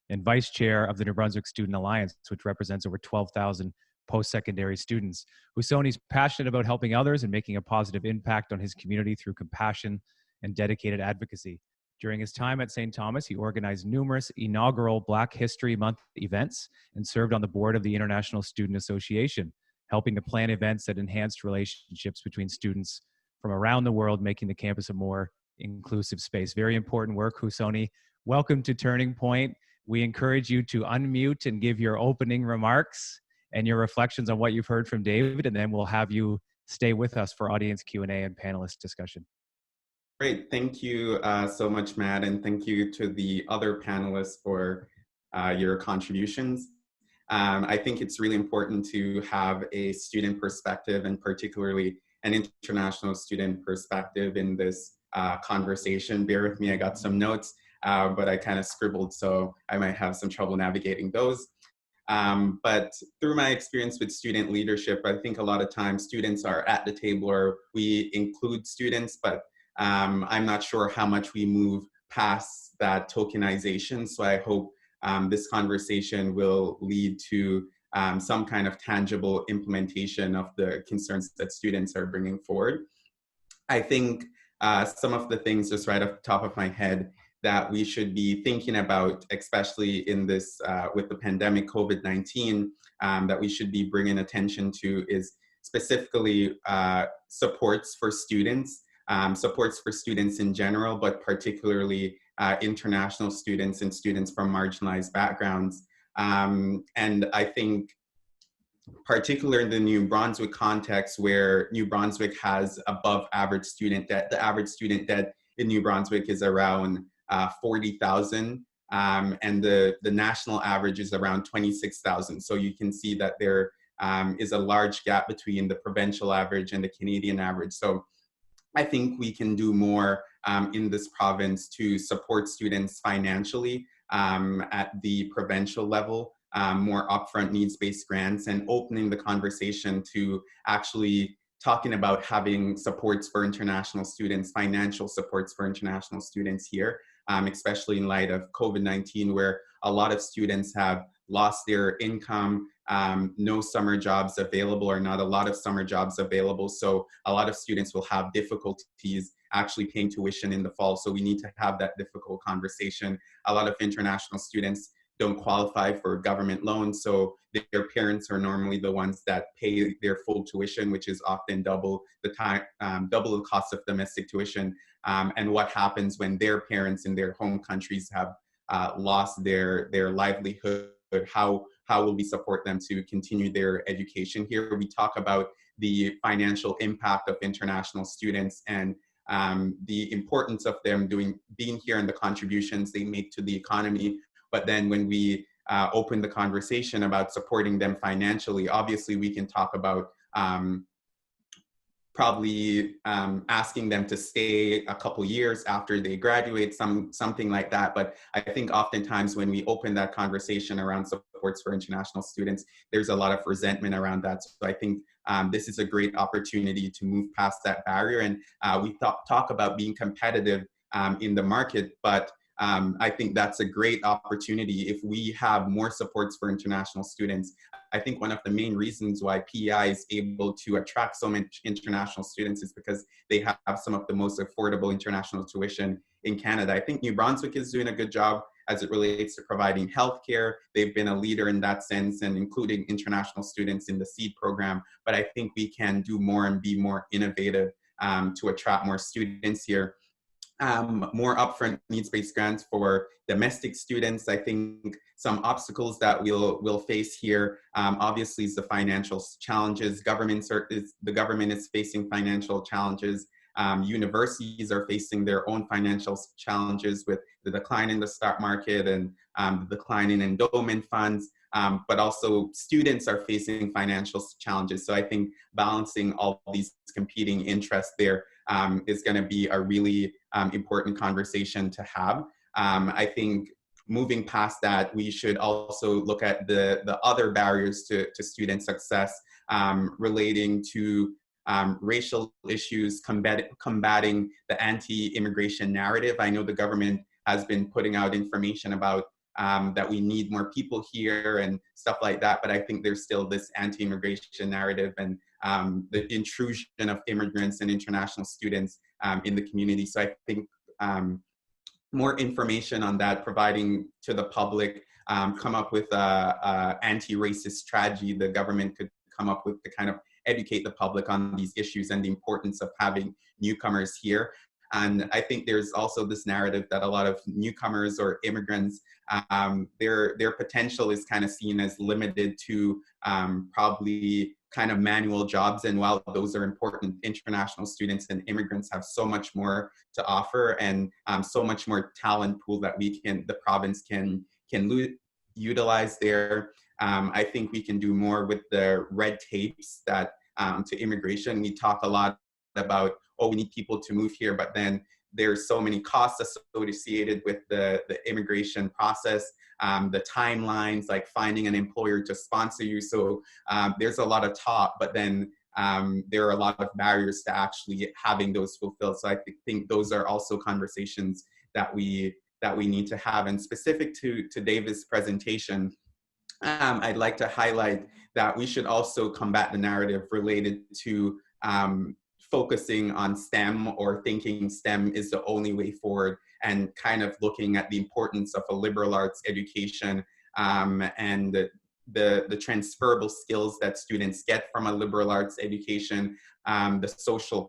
Speaker 1: and vice chair of the New Brunswick Student Alliance, which represents over 12,000 post-secondary students. Husoni's passionate about helping others and making a positive impact on his community through compassion and dedicated advocacy. During his time at St. Thomas, he organized numerous inaugural Black History Month events and served on the board of the International Student Association, helping to plan events that enhanced relationships between students from around the world, making the campus a more inclusive space. Very important work, Husoni. Welcome to Turning Point. We encourage you to unmute and give your opening remarks and your reflections on what you've heard from David, and then we'll have you stay with us for audience Q&A and panelist discussion.
Speaker 5: Great, thank you so much, Matt, and thank you to the other panelists for your contributions. I think it's really important to have a student perspective, and particularly an international student perspective in this conversation. Bear with me, I got some notes, but I kind of scribbled, so I might have some trouble navigating those. But through my experience with student leadership, I think a lot of times students are at the table, or we include students, but I'm not sure how much we move past that tokenization. So I hope this conversation will lead to some kind of tangible implementation of the concerns that students are bringing forward. I think some of the things just right off the top of my head that we should be thinking about, especially in this, with the pandemic COVID-19, that we should be bringing attention to is specifically supports for students in general, but particularly international students and students from marginalized backgrounds. And I think particularly in the New Brunswick context, where New Brunswick has above average student debt, the average student debt in New Brunswick is around 40,000, and the national average is around 26,000. So you can see that there is a large gap between the provincial average and the Canadian average. So I think we can do more in this province to support students financially at the provincial level, more upfront needs-based grants, and opening the conversation to actually talking about having supports for international students, financial supports for international students here, especially in light of COVID-19, where a lot of students have lost their income, no summer jobs available, or not a lot of summer jobs available. So a lot of students will have difficulties actually paying tuition in the fall. So we need to have that difficult conversation. A lot of international students don't qualify for government loans, so their parents are normally the ones that pay their full tuition, which is often double the time, double the cost of domestic tuition. And what happens when their parents in their home countries have lost their livelihood? How will we support them to continue their education here? We talk about the financial impact of international students and the importance of them being here and the contributions they make to the economy. But then when we open the conversation about supporting them financially, obviously we can talk about probably asking them to stay a couple years after they graduate, something like that. But I think oftentimes when we open that conversation around supports for international students, there's a lot of resentment around that. So I think this is a great opportunity to move past that barrier. And we talk about being competitive in the market, but I think that's a great opportunity if we have more supports for international students. I think one of the main reasons why PEI is able to attract so many international students is because they have some of the most affordable international tuition in Canada. I think New Brunswick is doing a good job as it relates to providing healthcare. They've been a leader in that sense, and including international students in the SEED program. But I think we can do more and be more innovative to attract more students here. More upfront needs-based grants for domestic students. I think some obstacles that we'll face here, obviously, is the financial challenges. The government is facing financial challenges. Universities are facing their own financial challenges with the decline in the stock market and the decline in endowment funds. But also students are facing financial challenges. So I think balancing all these competing interests there is going to be a really important conversation to have. I think moving past that, we should also look at the other barriers to student success relating to racial issues, combating the anti-immigration narrative. I know the government has been putting out information about that we need more people here and stuff like that, but I think there's still this anti-immigration narrative and the intrusion of immigrants and international students in the community. So I think more information on that, providing to the public, come up with a anti-racist strategy the government could come up with to kind of educate the public on these issues and the importance of having newcomers here. And I think there's also this narrative that a lot of newcomers or immigrants, their potential is kind of seen as limited to probably kind of manual jobs. And while those are important, international students and immigrants have so much more to offer and so much more talent pool that the province can utilize there. I think we can do more with the red tapes that to immigration. We talk a lot about, oh, we need people to move here, but then there's so many costs associated with the immigration process, the timelines, like finding an employer to sponsor you. So there's a lot of talk, but then there are a lot of barriers to actually having those fulfilled. So I think those are also conversations that we need to have. And specific to David's presentation, I'd like to highlight that we should also combat the narrative related to focusing on STEM or thinking STEM is the only way forward, and kind of looking at the importance of a liberal arts education and the transferable skills that students get from a liberal arts education, the social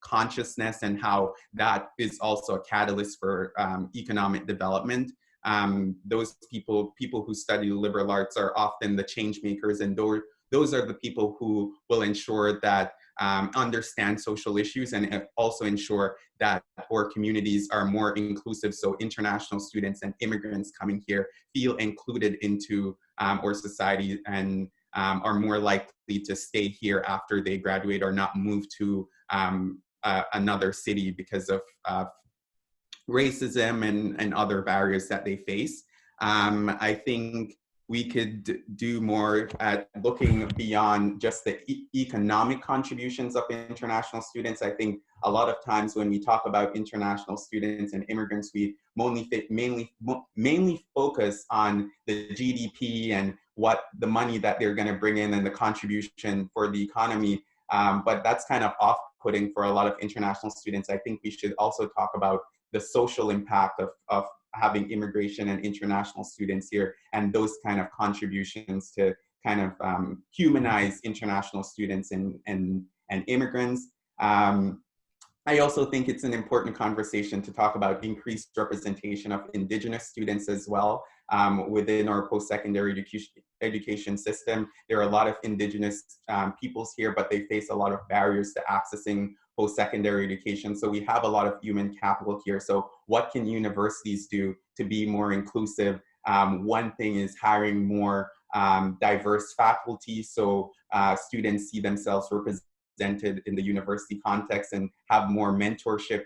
Speaker 5: consciousness and how that is also a catalyst for economic development. Those people who study liberal arts are often the change makers, and those are the people who will ensure that understand social issues and also ensure that our communities are more inclusive, so international students and immigrants coming here feel included into our society and are more likely to stay here after they graduate or not move to another city because of racism and other barriers that they face. I think we could do more at looking beyond just the economic contributions of international students. I think a lot of times when we talk about international students and immigrants, we mainly focus on the GDP and what the money that they're going to bring in and the contribution for the economy. But that's kind of off-putting for a lot of international students. I think we should also talk about the social impact of having immigration and international students here and those kind of contributions to kind of humanize international students and immigrants. I also think it's an important conversation to talk about increased representation of Indigenous students as well within our post-secondary education system. There are a lot of Indigenous peoples here, but they face a lot of barriers to accessing post-secondary education. So we have a lot of human capital here. So what can universities do to be more inclusive? One thing is hiring more diverse faculty, so students see themselves represented represented in the university context and have more mentorship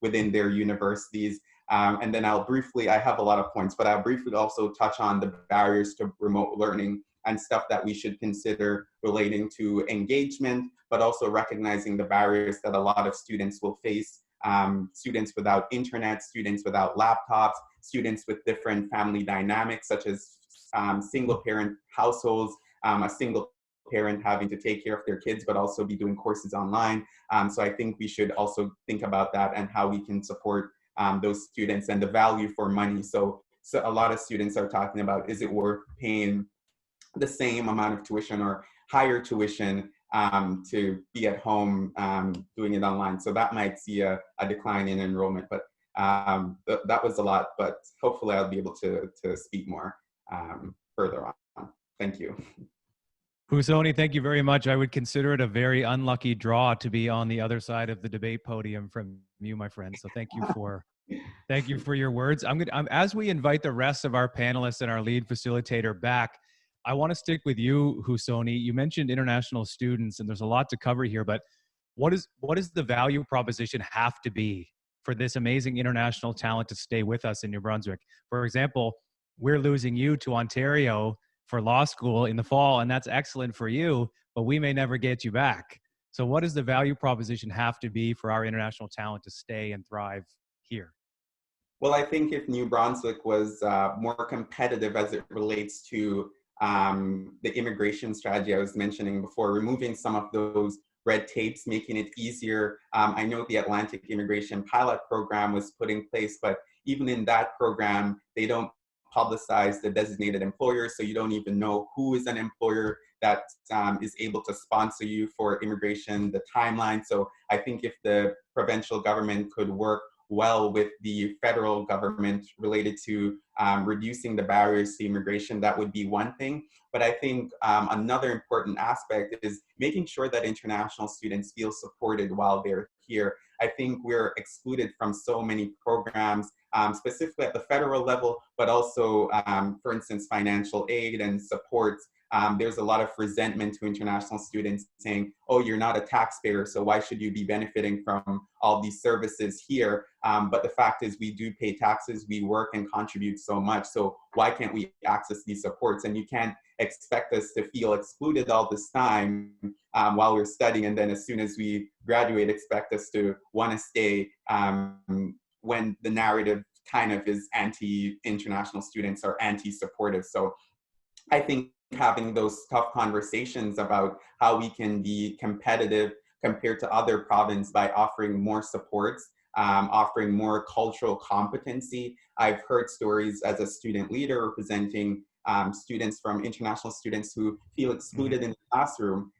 Speaker 5: within their universities. And then I have a lot of points, but I'll briefly also touch on the barriers to remote learning and stuff that we should consider relating to engagement, but also recognizing the barriers that a lot of students will face. Students without internet, students without laptops, students with different family dynamics, such as single parent households, a single parent having to take care of their kids, but also be doing courses online. So I think we should also think about that and how we can support those students and the value for money. So a lot of students are talking about, is it worth paying the same amount of tuition or higher tuition to be at home doing it online? So that might see a decline in enrollment, but that was a lot, but hopefully I'll be able to speak more further on. Thank you.
Speaker 1: Husoni, thank you very much. I would consider it a very unlucky draw to be on the other side of the debate podium from you, my friend. So thank you for your words. As we invite the rest of our panelists and our lead facilitator back, I want to stick with you, Husoni. You mentioned international students, and there's a lot to cover here, but what does the value proposition have to be for this amazing international talent to stay with us in New Brunswick? For example, we're losing you to Ontario for law school in the fall, and that's excellent for you, but we may never get you back. So what does the value proposition have to be for our international talent to stay and thrive here?
Speaker 5: Well, I think if New Brunswick was more competitive as it relates to the immigration strategy I was mentioning before, removing some of those red tapes, making it easier. I know the Atlantic Immigration Pilot Program was put in place, but even in that program, they don't publicize the designated employer, so you don't even know who is an employer that is able to sponsor you for immigration, the timeline. So I think if the provincial government could work well with the federal government related to reducing the barriers to immigration, that would be one thing. But I think another important aspect is making sure that international students feel supported while they're here. I think we're excluded from so many programs, specifically at the federal level, but also, for instance, financial aid and supports. There's a lot of resentment to international students saying, oh, you're not a taxpayer, so why should you be benefiting from all these services here? But the fact is we do pay taxes, we work and contribute so much, so why can't we access these supports? And you can't expect us to feel excluded all this time while we're studying, and then as soon as we graduate, expect us to want to stay when the narrative kind of is anti-international students or anti-supportive. So I think having those tough conversations about how we can be competitive compared to other provinces by offering more supports, offering more cultural competency. I've heard stories as a student leader representing students from international students who feel excluded in the classroom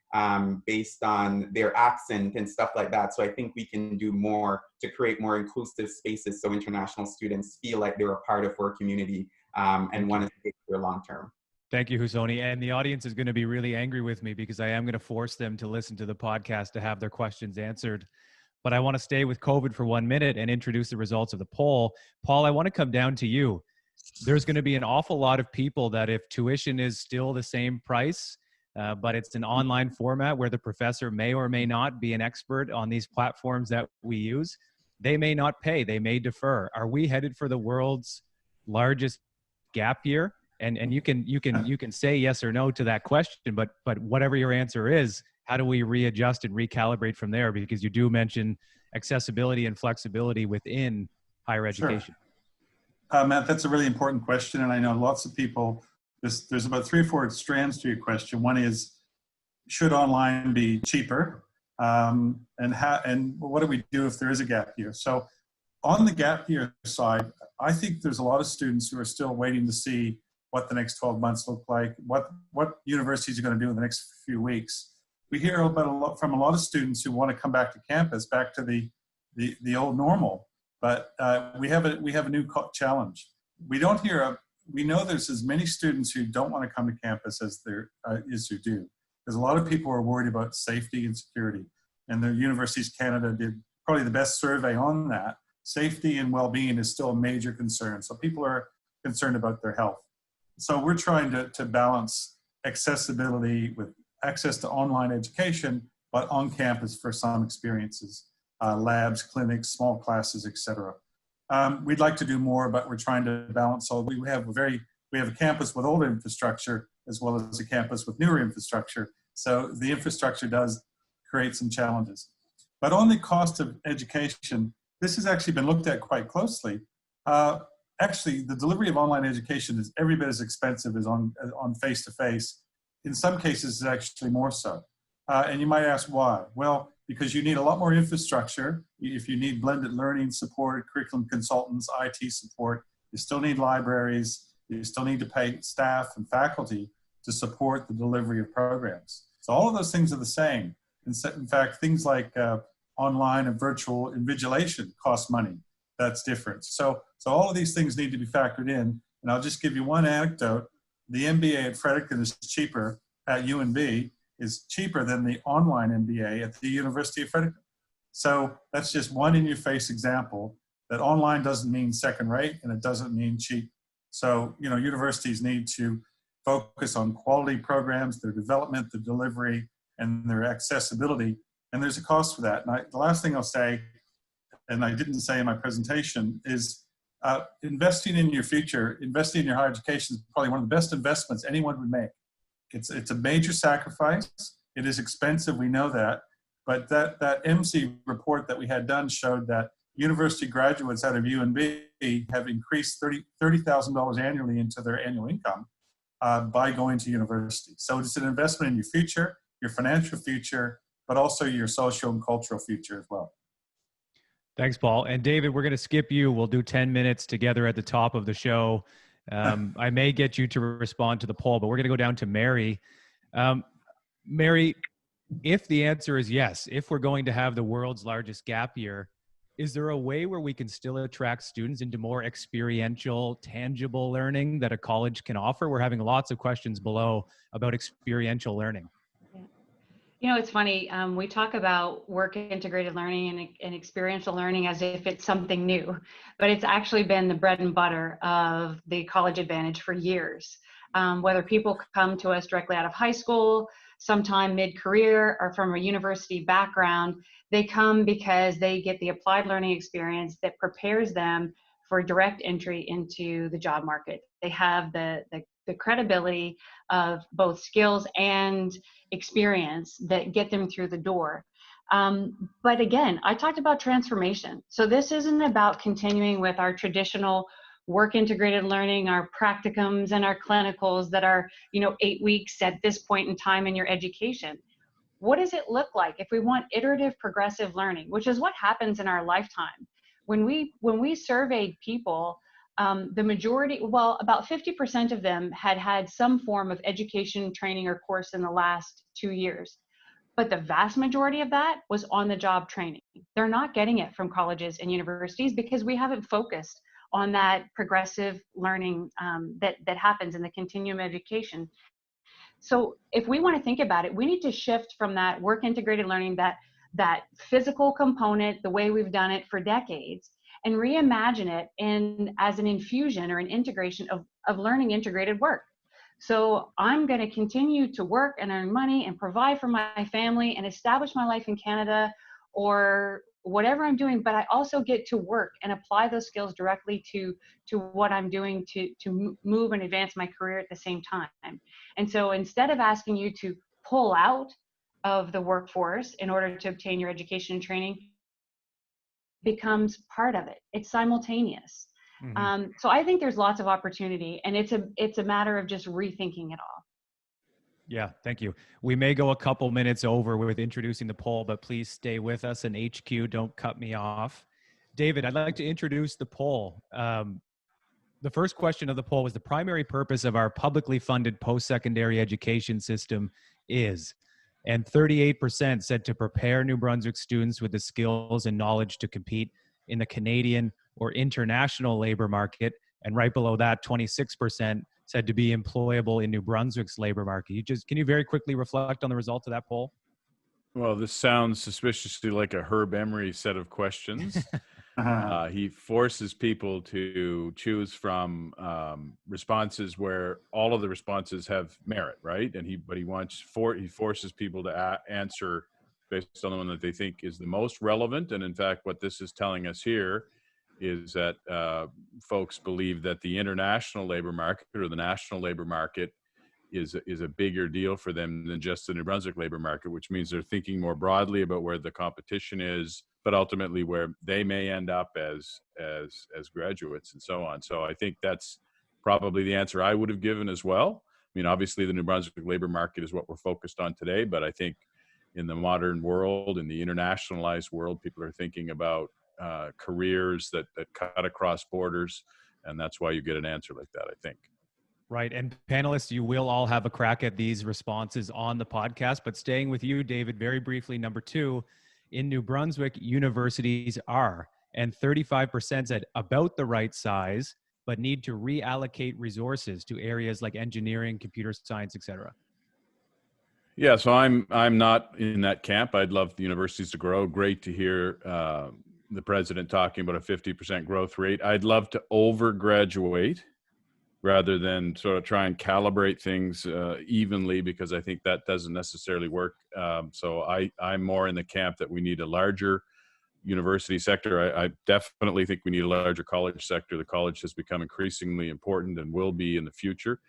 Speaker 5: based on their accent and stuff like that. So I think we can do more to create more inclusive spaces so international students feel like they're a part of our community and want to stay here long term.
Speaker 1: Thank you, Husoni. And the audience is going to be really angry with me because I am going to force them to listen to the podcast to have their questions answered. But I want to stay with COVID for 1 minute and introduce the results of the poll. Paul, I want to come down to you. There's going to be an awful lot of people that if tuition is still the same price, but it's an online format where the professor may or may not be an expert on these platforms that we use, they may not pay, they may defer. Are we headed for the world's largest gap year? And you can say yes or no to that question, but whatever your answer is, how do we readjust and recalibrate from there? Because you do mention accessibility and flexibility within higher education.
Speaker 4: Sure. Matt, that's a really important question, and I know lots of people. There's about 3 or 4 strands to your question. One is, should online be cheaper, and what do we do if there is a gap year? So, on the gap year side, I think there's a lot of students who are still waiting to see what the next 12 months look like, what universities are going to do in the next few weeks. We hear from a lot of students who want to come back to campus, back to the old normal, but we have a new challenge. We know there's as many students who don't want to come to campus as there is who do. There's a lot of people who are worried about safety and security, and the Universities Canada did probably the best survey on that. Safety and well-being is still a major concern, so people are concerned about their health. So we're trying to balance accessibility with access to online education but on campus for some experiences, labs, clinics, small classes, etc. We'd like to do more, but we're trying to balance all. We have a campus with older infrastructure as well as a campus with newer infrastructure. So the infrastructure does create some challenges. But on the cost of education, this has actually been looked at quite closely. Actually, the delivery of online education is every bit as expensive as on face-to-face. In some cases, it's actually more so. And you might ask why? Well, because you need a lot more infrastructure. If you need blended learning support, curriculum consultants, IT support, you still need libraries, you still need to pay staff and faculty to support the delivery of programs. So all of those things are the same. In fact, things like online and virtual invigilation cost money. That's different. So all of these things need to be factored in. And I'll just give you one anecdote. The MBA at Fredericton is cheaper at UNB, is cheaper than the online MBA at the University of Fredericton. So that's just one in-your-face example that online doesn't mean second rate and it doesn't mean cheap. So, universities need to focus on quality programs, their development, their delivery, and their accessibility. And there's a cost for that. And the last thing I'll say, and I didn't say in my presentation, is investing in your future, investing in your higher education is probably one of the best investments anyone would make. It's a major sacrifice. It is expensive, we know that. But that MC report that we had done showed that university graduates out of UNB have increased $30,000 annually into their annual income by going to university. So it's an investment in your future, your financial future, but also your social and cultural future as well.
Speaker 1: Thanks, Paul. And David, we're going to skip you. We'll do 10 minutes together at the top of the show. I may get you to respond to the poll, but we're going to go down to Mary. Mary, if the answer is yes, if we're going to have the world's largest gap year, is there a way where we can still attract students into more experiential, tangible learning that a college can offer? We're having lots of questions below about experiential learning.
Speaker 3: It's funny. We talk about work integrated learning and experiential learning as if it's something new, but it's actually been the bread and butter of the College Advantage for years. Whether people come to us directly out of high school, sometime mid-career, or from a university background, they come because they get the applied learning experience that prepares them for direct entry into the job market. They have the credibility of both skills and experience that get them through the door. But again, I talked about transformation. So this isn't about continuing with our traditional work integrated learning, our practicums and our clinicals that are, 8 weeks at this point in time in your education. What does it look like if we want iterative progressive learning, which is what happens in our lifetime? When we surveyed people, the majority, about 50% of them had some form of education, training, or course in the last 2 years. But the vast majority of that was on-the-job training. They're not getting it from colleges and universities because we haven't focused on that progressive learning that happens in the continuum of education. So if we want to think about it, we need to shift from that work integrated learning, that physical component, the way we've done it for decades, and reimagine it as an infusion or an integration of learning integrated work. So I'm going to continue to work and earn money and provide for my family and establish my life in Canada or whatever I'm doing, but I also get to work and apply those skills directly to what I'm doing to move and advance my career at the same time. And so instead of asking you to pull out of the workforce in order to obtain your education and training, becomes part of it. It's simultaneous. Mm-hmm. So I think there's lots of opportunity, and it's a matter of just rethinking it all.
Speaker 1: Yeah, thank you. We may go a couple minutes over with introducing the poll, but please stay with us in HQ. Don't cut me off. David, I'd like to introduce the poll. The first question of the poll was the primary purpose of our publicly funded post-secondary education system is, and 38% said to prepare New Brunswick students with the skills and knowledge to compete in the Canadian or international labor market. And right below that, 26% said to be employable in New Brunswick's labor market. Can you very quickly reflect on the results of that poll?
Speaker 2: Well, this sounds suspiciously like a Herb Emery set of questions. He forces people to choose from responses where all of the responses have merit, right? And he forces people to answer based on the one that they think is the most relevant. And in fact, what this is telling us here is that folks believe that the international labor market or the national labor market is a bigger deal for them than just the New Brunswick labor market, which means they're thinking more broadly about where the competition is, but ultimately where they may end up as graduates and so on. So I think that's probably the answer I would have given as well. I mean, obviously the New Brunswick labor market is what we're focused on today, but I think in the modern world, in the internationalized world, people are thinking about careers that cut across borders, and that's why you get an answer like that, I think.
Speaker 1: Right. And panelists, you will all have a crack at these responses on the podcast. But staying with you, David, very briefly, number 2, in New Brunswick, universities are, and 35% at about the right size, but need to reallocate resources to areas like engineering, computer science, et cetera.
Speaker 2: Yeah, so I'm not in that camp. I'd love the universities to grow. Great to hear the president talking about a 50% growth rate. I'd love to overgraduate rather than sort of try and calibrate things evenly, because I think that doesn't necessarily work. So I'm more in the camp that we need a larger university sector. I definitely think we need a larger college sector. The college has become increasingly important and will be in the future.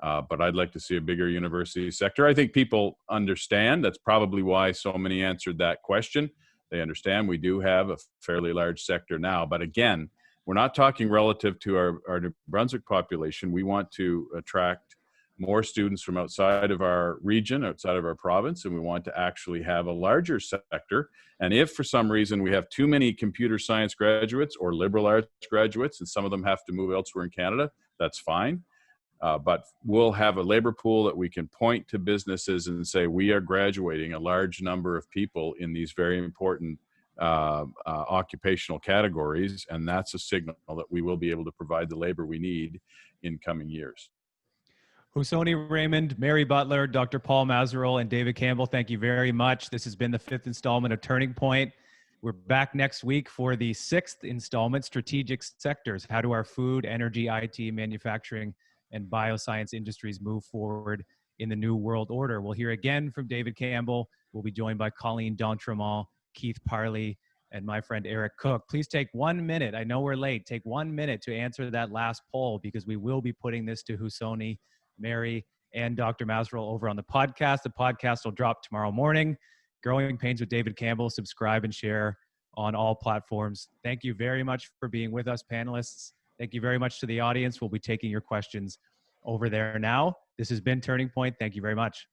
Speaker 2: But I'd like to see a bigger university sector. I think people understand. That's probably why so many answered that question. They understand we do have a fairly large sector now. But again, we're not talking relative to our New Brunswick population. We want to attract more students from outside of our region, outside of our province, and we want to actually have a larger sector. And if for some reason we have too many computer science graduates or liberal arts graduates, and some of them have to move elsewhere in Canada, that's fine. But we'll have a labor pool that we can point to businesses and say, we are graduating a large number of people in these very important occupational categories, and that's a signal that we will be able to provide the labor we need in coming years.
Speaker 1: Husoni Raymond, Mary Butler, Dr. Paul Mazerol, and David Campbell, thank you very much. This has been the 5th installment of Turning Point. We're back next week for the 6th installment, Strategic Sectors. How do our food, energy, IT, manufacturing, and bioscience industries move forward in the new world order? We'll hear again from David Campbell. We'll be joined by Colleen D'Entremont, Keith Parley, and my friend Eric Cook. Please take 1 minute. I know we're late. Take 1 minute to answer that last poll, because we will be putting this to Husoni, Mary, and Dr. Mazerol over on the podcast. The podcast will drop tomorrow morning. Growing Pains with David Campbell. Subscribe and share on all platforms. Thank you very much for being with us, panelists. Thank you very much to the audience. We'll be taking your questions over there now. This has been Turning Point. Thank you very much.